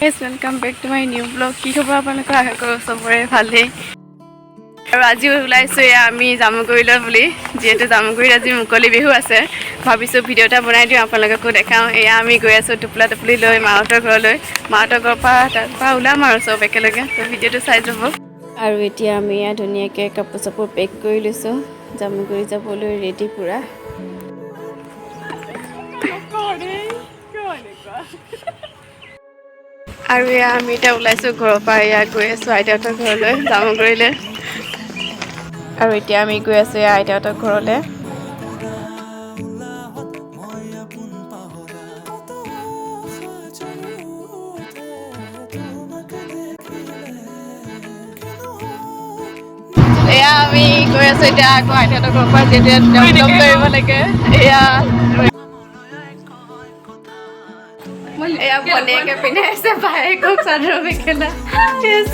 Guys, welcome back to my new vlog. কি খবৰ আপোনালোকৰ আশা কৰোঁ সবৰে ভালেই আৰু আজি ওলাইছো আমি জামুগুৰিলৈ বুলি যেহেতু জামুগুৰিত আজি মুকলি বিহু আছে ভাবিছো ভিডিও এটা বনাই দিওঁ আপোনালোককো দেখাওঁ আমি গৈ আছো টুপলা টুপলি লৈ মাহঁতৰ ঘৰলৈ মাহঁতৰ ঘৰৰ পৰা ওলাম আৰু সব একেলগে তো ভিডিওটো চাই যাব আৰু এতিয়া আমি ধুনীয়াকৈ কাপোৰ চাপোৰ পেক কৰি লৈছো জামুগুৰি যাবলৈ ৰেডি পুৰা আৰু আমি এতিয়া ওলাইছো ঘৰৰ পৰা গৈ আছো আইতাহঁতৰ ঘৰলৈ জামুগুৰিলৈ আৰু এতিয়া আমি গৈ আছো আইতাহঁতৰ ঘৰলৈ আমি গৈ আছো এতিয়া আকৌ আইতাহঁতৰ ঘৰৰ পৰা যেতিয়া ডেভেলপ কৰিব লাগে ভনীয়েকে পিন্ধাইছে ভায়েকক চাদৰ মেখেলা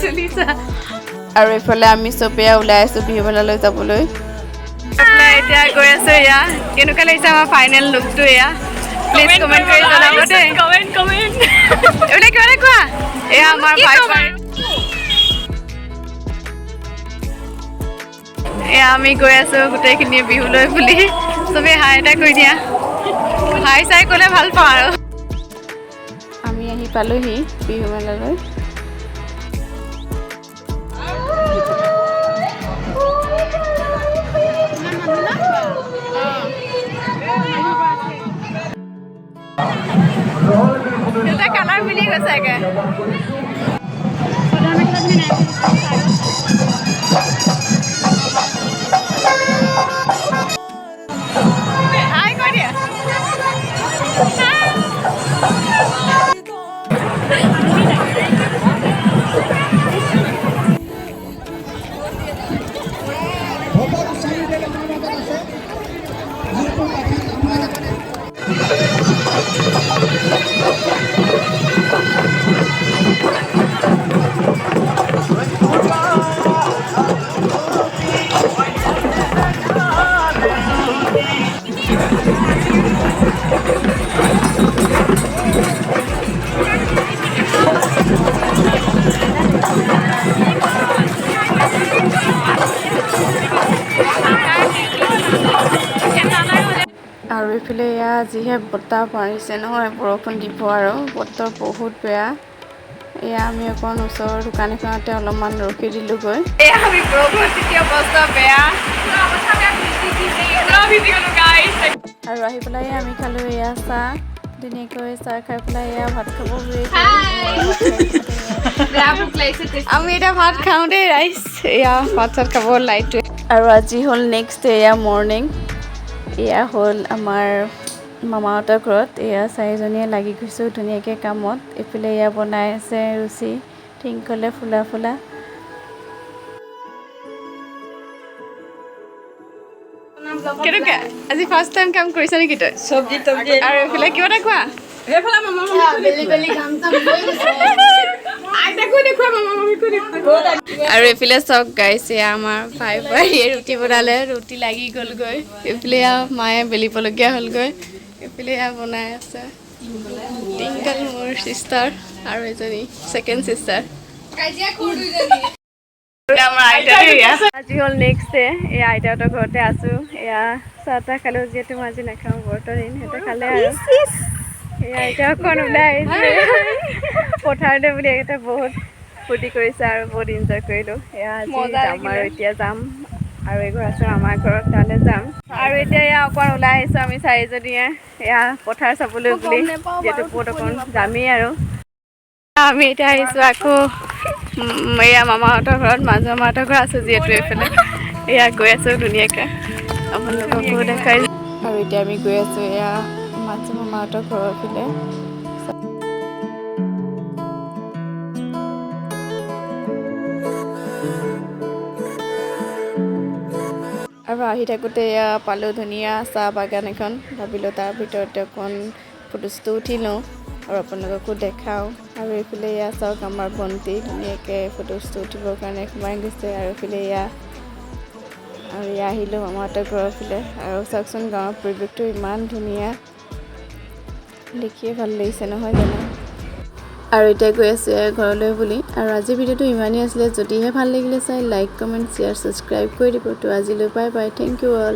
চুলিছা আৰু এইফালে আমি চবে ওলাই আছো বিহু মেলালৈ যাবলৈ এতিয়া গৈ আছো কেনেকুৱা লাগিছে আমাৰ ফাইনেল লুকটো প্লিজ কমেণ্ট কৰি জনাব দেই কমেণ্ট এইবিলাক কিবা কোৱা আমাৰ ভাই আমি গৈ আছো গোটেইখিনি বিহুলৈ বুলি চবে হাই এটা কৰি দিয়া হাই চাই ক'লে ভাল পাওঁ আৰু আমি আহি পালোহি বিহু মেলালৈ কালাৰ মিলি গৈছে আৰু এইফালে যিহে বতাহ মাৰিছে নহয় বৰষুণ দিব আৰু বতৰ বহুত বেয়া আমি অকণ ওচৰৰ দোকান এখনতে অলপমান ৰখি দিলোঁগৈ আমি বৰষুণ তেতিয়া অৱস্থা বেয়া আৰু আহি পেলাই আমি খালোঁ চাহ ধুনীয়াকৈ চাহ খাই পেলাই ভাত খাব আমি এতিয়া ভাত খাওঁ দেই ৰাইচ ভাত চাত খাব লাইটটোৱে আৰু আজি হ'ল নেক্সট ডে মৰ্ণিং হ'ল আমাৰ মামাহঁতৰ ঘৰত চাৰিজনীয়ে লাগি গৈছোঁ ধুনীয়াকৈ কামত এইফালে বনাই আছে ৰুচি টিংকলে ফুলা ফুলা কেনেকুৱা আজি ফাৰ্ষ্ট টাইম কাম কৰিছা নেকি তই চব্জি তব্জি আৰু এইফালে কিবা এটা কোৱা আৰু এইফালে চক গাইছে আমাৰ ভাই ভাইয়ে ৰুটি বনালে ৰুটি লাগি গ'লগৈ এইফালে মায়ে বেলিবলগীয়া হ'লগৈ এইফালে বনাই আছে টিংকল মোৰ চিষ্টাৰ আৰু এজনী ছেকেণ্ড চিষ্টাৰ আজি হ'ল নেক্সট ডে আইতাহঁতৰ ঘৰতে আছোঁ চাহ তাহ খালোঁ যিহেতু মই আজি নাখাওঁ বৰ্তৰ দিন সিহঁতে খালে আৰু এতিয়া অকণ ওলাই আহিছে পথাৰতে বুলি একেটা বহুত ফূৰ্তি কৰিছে আৰু বহুত এনজয় কৰিলোঁ আজি যাম আৰু এতিয়া যাম আৰু এঘৰ আছে আমাৰ ঘৰত তালৈ যাম আৰু এতিয়া অকণ ওলাই আহিছোঁ আমি চাৰিজনীয়ে পথাৰ চাবলৈ বুলি যিহেতু বহুত অকণ যামেই আৰু আমি এতিয়া আহিছোঁ আকৌ মামাহঁতৰ ঘৰত মাজু মামাহঁতৰ ঘৰ আছোঁ যিহেতু এইফালে গৈ আছোঁ ধুনীয়াকৈ আপোনালোককো দেখাই আৰু এতিয়া আমি গৈ আছোঁ মাজু মামাহঁতৰ ঘৰৰ ফালে আৰু আহি থাকোঁতে পালোঁ ধুনীয়া চাহ বাগান এখন ভাবিলোঁ তাৰ ভিতৰতে অকণ ফটো চটো উঠি লওঁ আৰু আপোনালোককো দেখাওঁ আৰু এইফালে চাওক আমাৰ ভণ্টি ধুনীয়াকৈ ফটো চটো উঠিবৰ কাৰণে সোমাই গৈছে আৰু এইফালে আৰু আহিলোঁ মামাহঁতৰ ঘৰৰ ফালে আৰু চাওকচোন গাঁৱৰ পৰিৱেশটো ইমান ধুনীয়া দেখিয়ে ভাল লাগিছে নহয় জানো আৰু এতিয়া গৈ আছোঁ ঘৰলৈ বুলি। আৰু আজিৰ ভিডিঅ'টো ইমানেই আছিলে। যদিহে ভাল লাগিলে চাই লাইক কমেণ্ট শ্বেয়াৰ ছাবস্ক্ৰাইব কৰি দিব। তো আজিলৈ bye bye, thank you all.